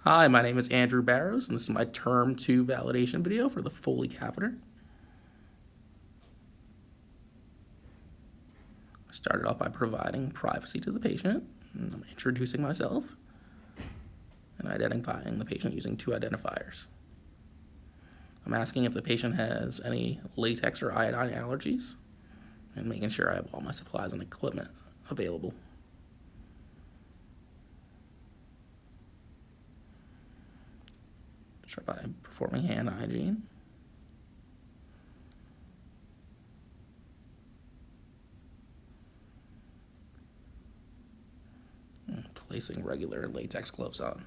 Hi, my name is Andrew Barrows, and this is my Term 2 validation video for the Foley catheter. I started off by providing privacy to the patient, and I'm introducing myself, and identifying the patient using two identifiers. I'm asking if the patient has any latex or iodine allergies, and making sure I have all my supplies and equipment available. Start by performing hand hygiene. And placing regular latex gloves on.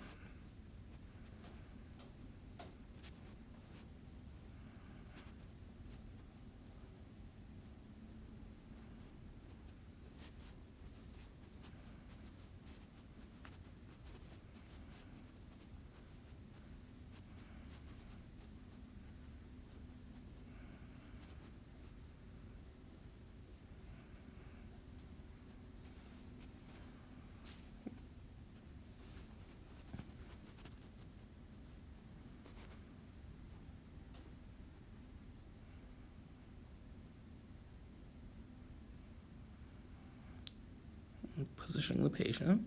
Positioning the patient.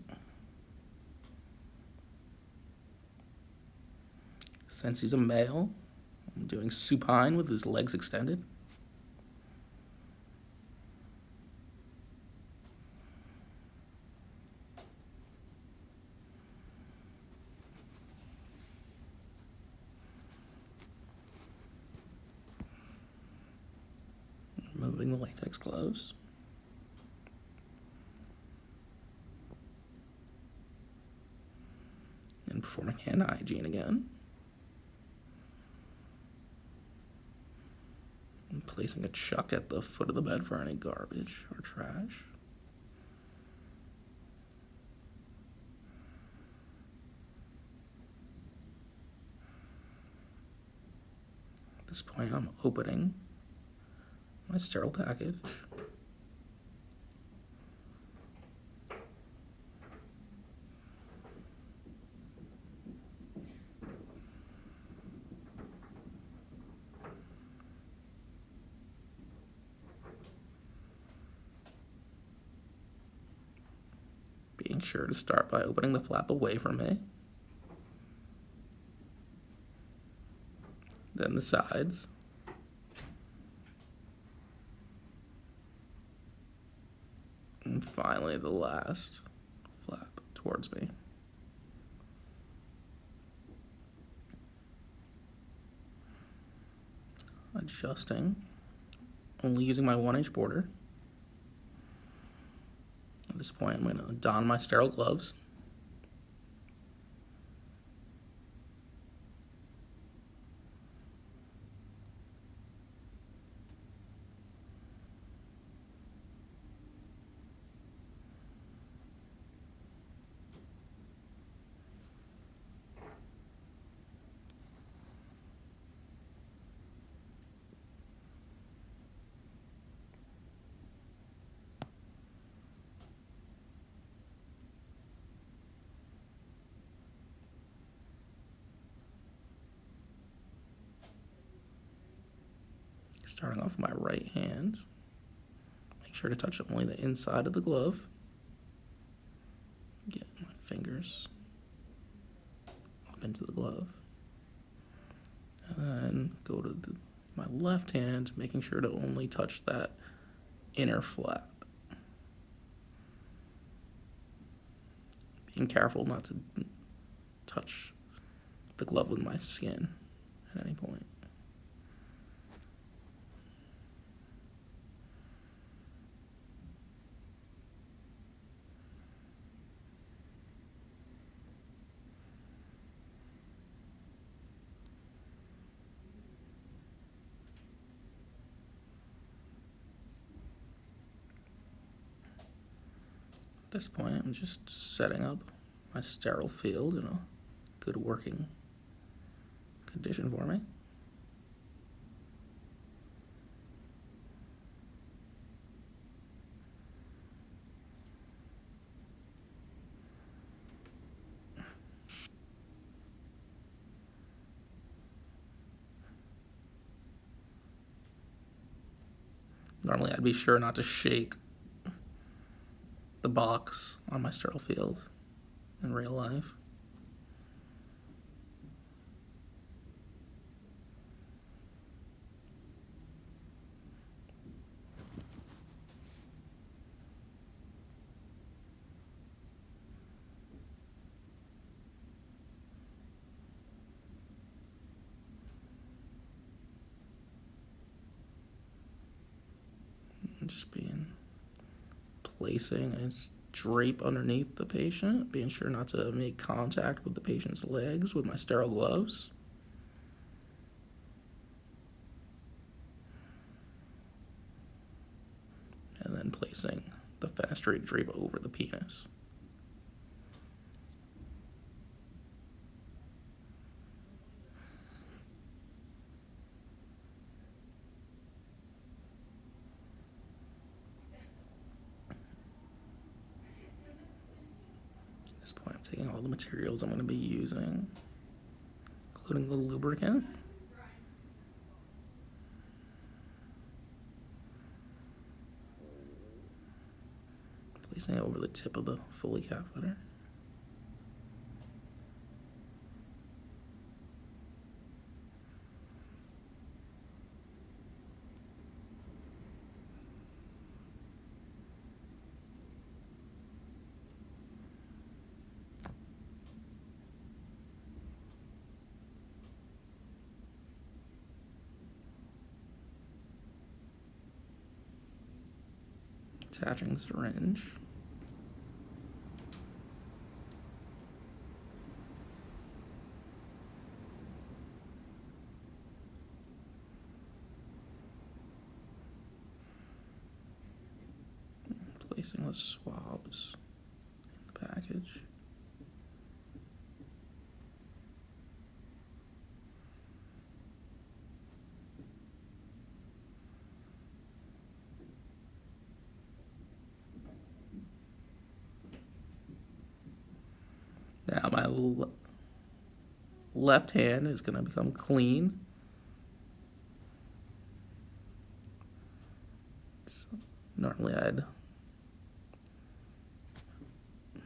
Since he's a male, I'm doing supine with his legs extended. Removing the latex gloves. And performing hand hygiene again. And placing a chuck at the foot of the bed for any garbage or trash. At this point, I'm opening my sterile package. Being sure to start by opening the flap away from me. Then the sides. And finally the last flap towards me. Adjusting, only using my 1-inch border. At this point, I'm going to don my sterile gloves. Starting off with my right hand, make sure to touch only the inside of the glove. Get my fingers up into the glove. And then go to my left hand, making sure to only touch that inner flap. Being careful not to touch the glove with my skin at any point. At this point, I'm just setting up my sterile field in a good working condition for me. Normally I'd be sure not to shake the box on my sterile field in real life. Just placing a drape underneath the patient, being sure not to make contact with the patient's legs with my sterile gloves. And then placing the fenestrated drape over the penis. At this point, I'm taking all the materials I'm going to be using, including the lubricant. Placing it over the tip of the Foley catheter. Attaching the syringe. Placing the swabs in the package. Now my left hand is going to become clean. So normally I'd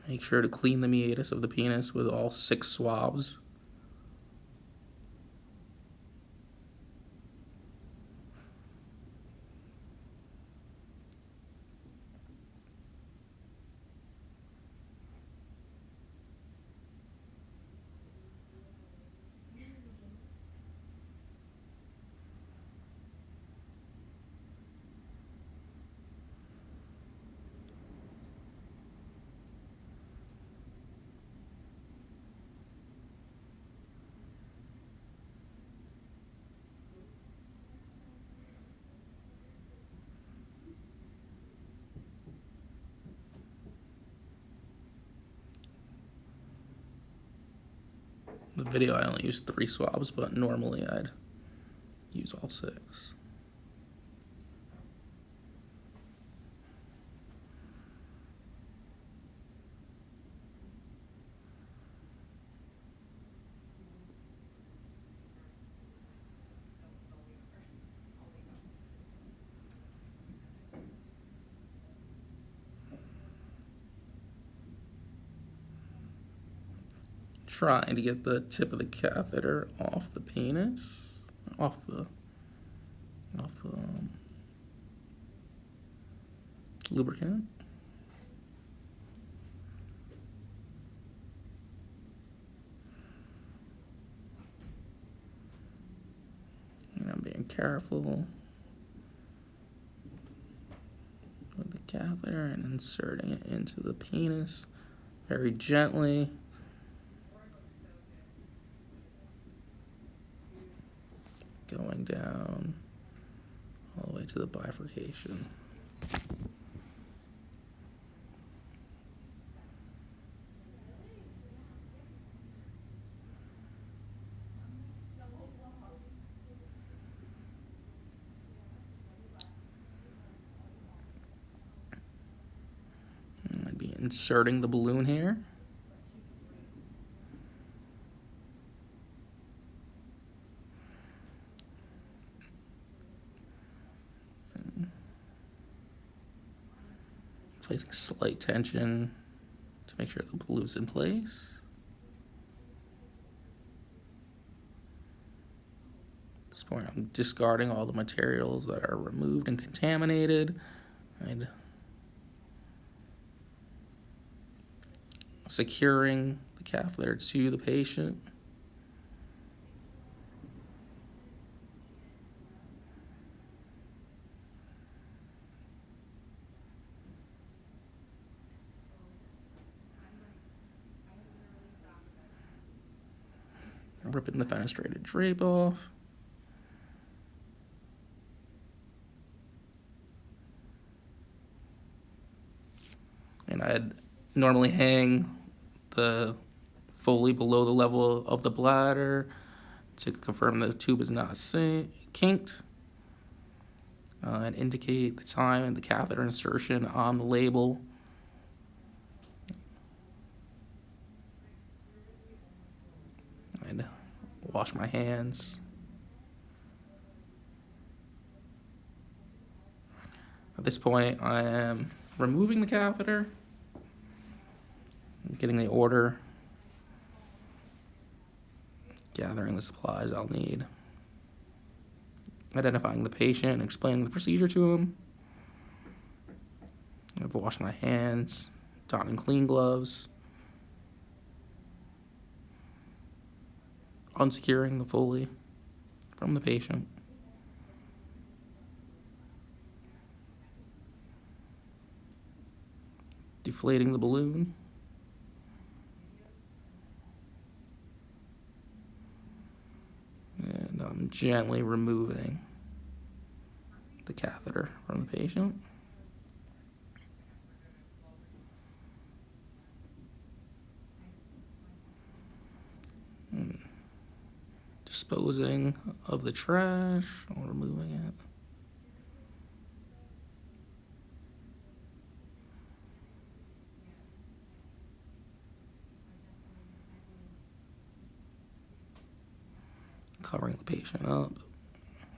make sure to clean the meatus of the penis with all 6 swabs. The video I only used 3 swabs, but normally I'd use all 6. Trying to get the tip of the catheter off the penis, off the lubricant. And I'm being careful with the catheter and inserting it into the penis very gently. Going down all the way to the bifurcation. And I'd be inserting the balloon here. Placing slight tension to make sure the balloon's in place. At this point, I'm discarding all the materials that are removed and contaminated. And securing the catheter to the patient. Ripping the fenestrated drape off. And I'd normally hang the Foley below the level of the bladder to confirm the tube is not kinked, and indicate the time and the catheter insertion on the label. And wash my hands. At this point, I am removing the catheter, getting the order, gathering the supplies I'll need, identifying the patient and explaining the procedure to him. I've washed my hands, donning clean gloves, unsecuring the Foley from the patient. Deflating the balloon. And I'm gently removing the catheter from the patient. Disposing of the trash or removing it. Covering the patient up,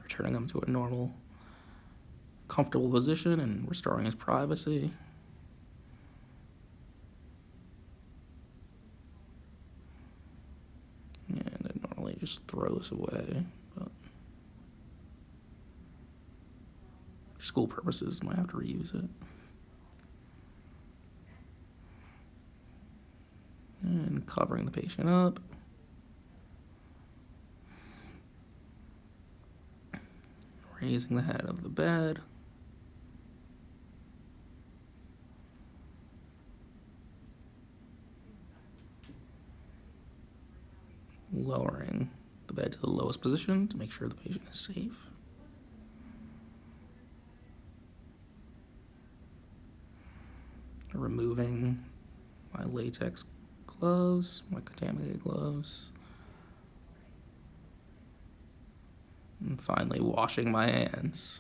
returning him to a normal, comfortable position and restoring his privacy. And I normally just throw this away, but for school purposes, I might have to reuse it. And covering the patient up. Raising the head of the bed. Lowering the bed to the lowest position to make sure the patient is safe. Removing my latex gloves, my contaminated gloves. And finally, washing my hands.